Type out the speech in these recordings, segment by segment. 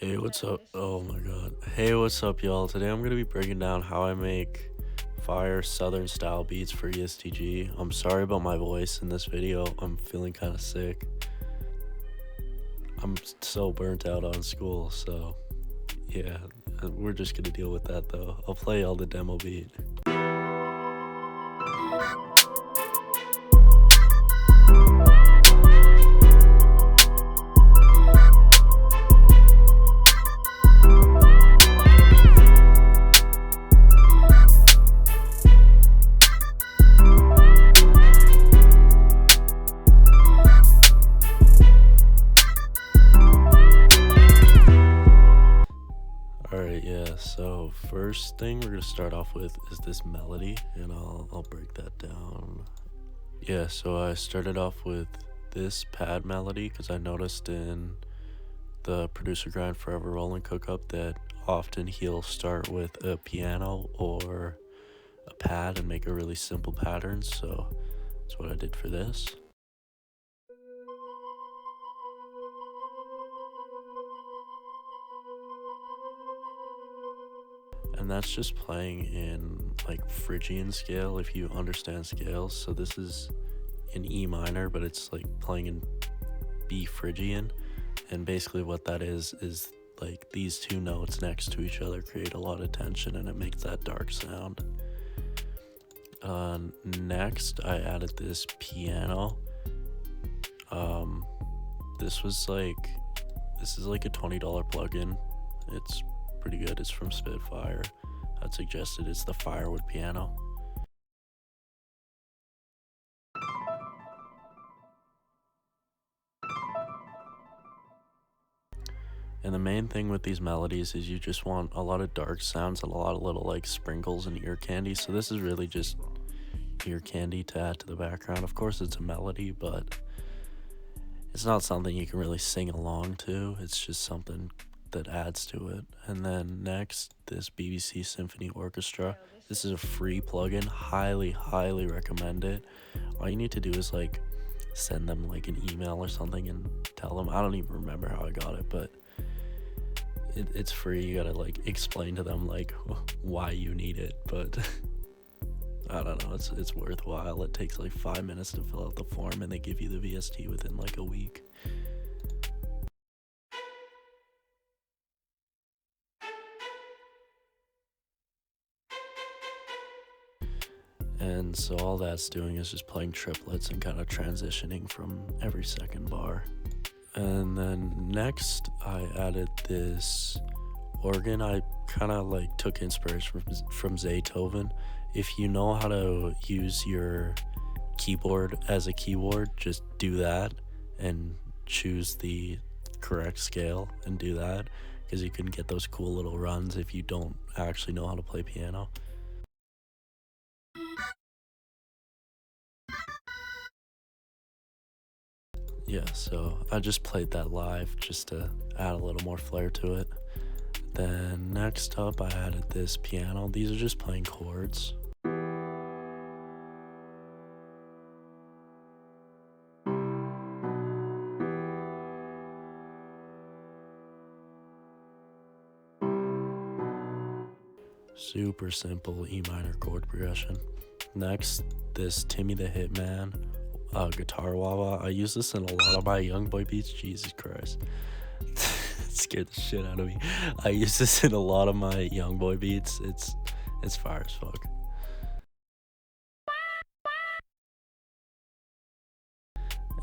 Hey, what's up? Oh my god. Hey, what's up, y'all? Today I'm gonna be breaking down how I make fire southern style beats for ESTG. I'm sorry about my voice in this video. I'm feeling kind of sick. I'm so burnt out on school, so yeah, we're just gonna deal with that though. I'll play y'all the demo beat. Alright, yeah, so first thing we're gonna start off with is this melody, and I'll break that down. Yeah, so I started off with this pad melody because I noticed in the producer grind Forever Rolling Cookup that often he'll start with a piano or a pad and make a really simple pattern, so that's what I did for this. And that's just playing in like Phrygian scale if you understand scales. So this is in E minor, but it's like playing in B Phrygian, and basically what that is like these two notes next to each other create a lot of tension and it makes that dark sound. Next I added this piano. This is like a $20 plugin. It's pretty good. It's from Spitfire. I'd suggest it. It's the Firewood piano. And the main thing with these melodies is you just want a lot of dark sounds and a lot of little like sprinkles and ear candy. So this is really just ear candy to add to the background. Of course it's a melody, but it's not something you can really sing along to. It's just something that adds to it. And then next, this BBC Symphony Orchestra. This is a free plugin. Highly recommend it. All you need to do is like send them like an email or something and tell them. I don't even remember how I got it, but it's free. You gotta like explain to them like why you need it, but I don't know, it's worthwhile. It takes like 5 minutes to fill out the form and they give you the VST within like a week. And so all that's doing is just playing triplets and kind of transitioning from every second bar. And then next I added this organ. I kind of like took inspiration from Zaytoven. If you know how to use your keyboard as a keyboard, just do that and choose the correct scale and do that, because you can get those cool little runs if you don't actually know how to play piano. Yeah, so I just played that live just to add a little more flair to it. Then next up I added this piano. These are just playing chords. Super simple E minor chord progression. Next, this Timmy the Hitman guitar wah-wah. I use this in a lot of my young boy beats. Jesus Christ. It scared the shit out of me. I use this in a lot of my young boy beats. It's fire as fuck.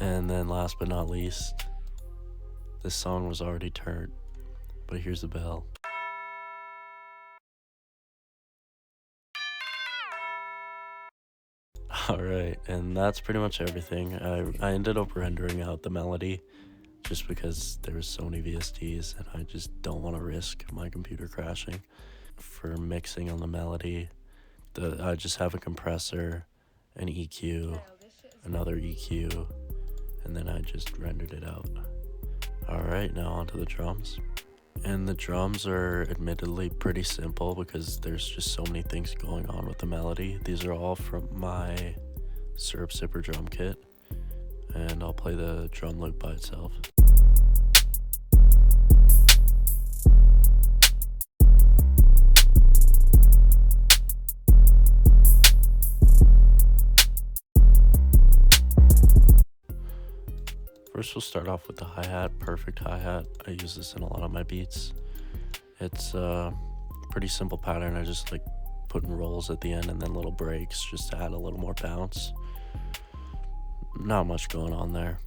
And then last but not least, this song was already turned, but here's the bell. Alright, and that's pretty much everything. I ended up rendering out the melody just because there was so many VSTs and I just don't want to risk my computer crashing. For mixing on the melody, I just have a compressor, an EQ, another EQ, and then I just rendered it out. Alright, now onto the drums. And the drums are admittedly pretty simple because there's just so many things going on with the melody. These are all from my Syrup Sipper drum kit, and I'll play the drum loop by itself. course, we'll start off with the hi-hat, perfect hi-hat. I use this in a lot of my beats. It's a pretty simple pattern. I just like putting rolls at the end and then little breaks just to add a little more bounce. Not much going on there.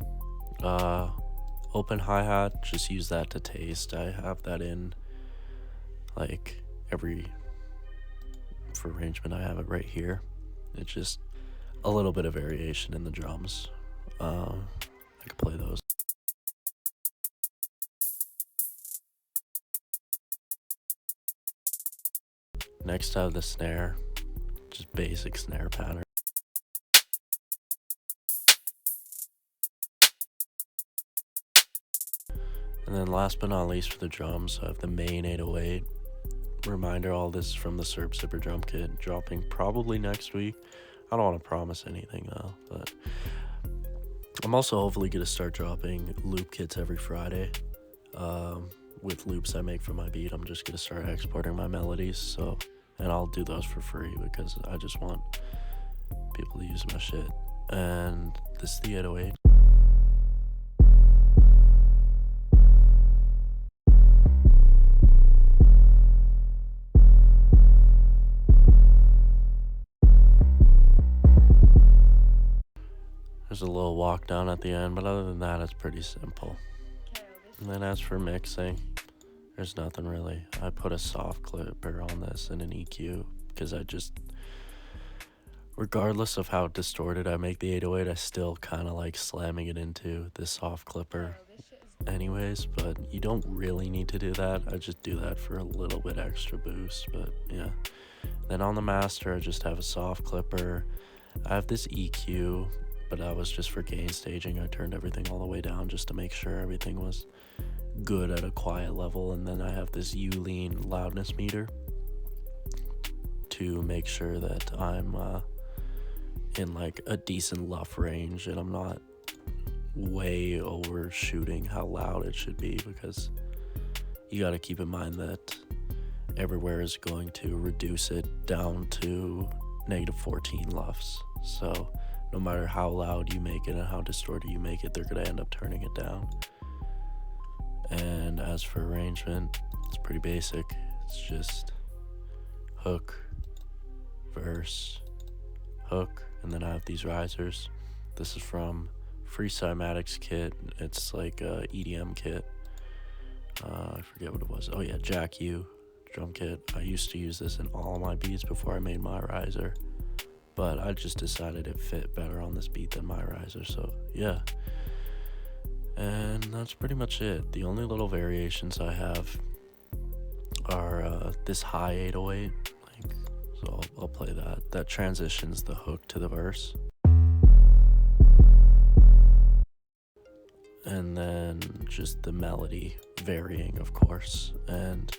Open hi-hat, just use that to taste. I have that in like for arrangement, I have it right here. It's just a little bit of variation in the drums. I could play those. Next I have the snare, just basic snare pattern. And then last but not least for the drums, I have the main 808. Reminder, all this from the Serb Zipper drum kit, dropping probably next week. I don't want to promise anything though, but I'm also hopefully going to start dropping loop kits every Friday. With loops I make for my beat, I'm just going to start exporting my melodies, and I'll do those for free because I just want people to use my shit. And this is the 808. There's a little walk down at the end, but other than that, it's pretty simple. And then as for mixing, there's nothing really. I put a soft clipper on this and an EQ because regardless of how distorted I make the 808, I still kind of like slamming it into this soft clipper anyways, but you don't really need to do that. I just do that for a little bit extra boost, but yeah. Then on the master, I just have a soft clipper. I have this EQ, but that was just for gain staging. I turned everything all the way down just to make sure everything was good at a quiet level. And then I have this U-lean loudness meter to make sure that I'm in like a decent luff range and I'm not way overshooting how loud it should be, because you got to keep in mind that everywhere is going to reduce it down to -14 luffs. So no matter how loud you make it and how distorted you make it, they're going to end up turning it down. And as for arrangement, it's pretty basic. It's just hook, verse, hook, and then I have these risers. This is from Free Cymatics kit. It's like a EDM kit. I forget what it was. Oh yeah, Jack U drum kit. I used to use this in all my beats before I made my riser, but I just decided it fit better on this beat than my riser, so yeah. And that's pretty much it. The only little variations I have are this high 808, so I'll play that. That transitions the hook to the verse. And then just the melody varying, of course, and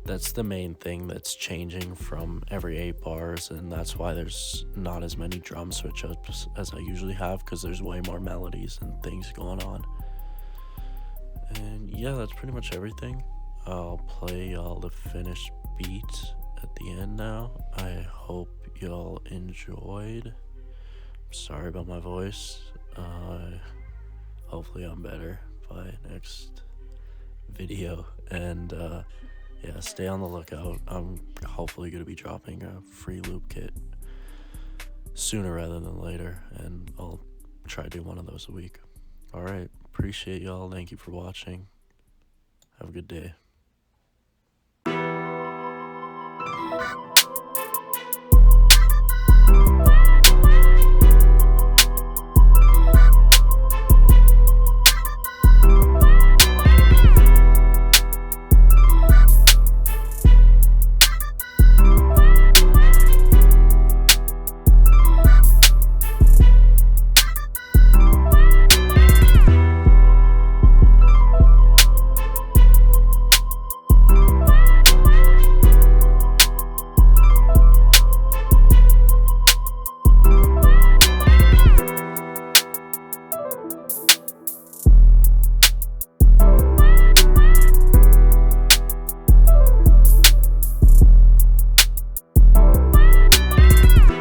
that's the main thing that's changing from every 8 bars, and that's why there's not as many drum switch ups as I usually have, because there's way more melodies and things going on. And yeah, that's pretty much everything. I'll play y'all the finished beat at the end now. I hope y'all enjoyed. I'm sorry about my voice. Hopefully I'm better by next video, and yeah, stay on the lookout. I'm hopefully going to be dropping a free loop kit sooner rather than later, and I'll try to do one of those a week. Alright, appreciate y'all. Thank you for watching. Have a good day.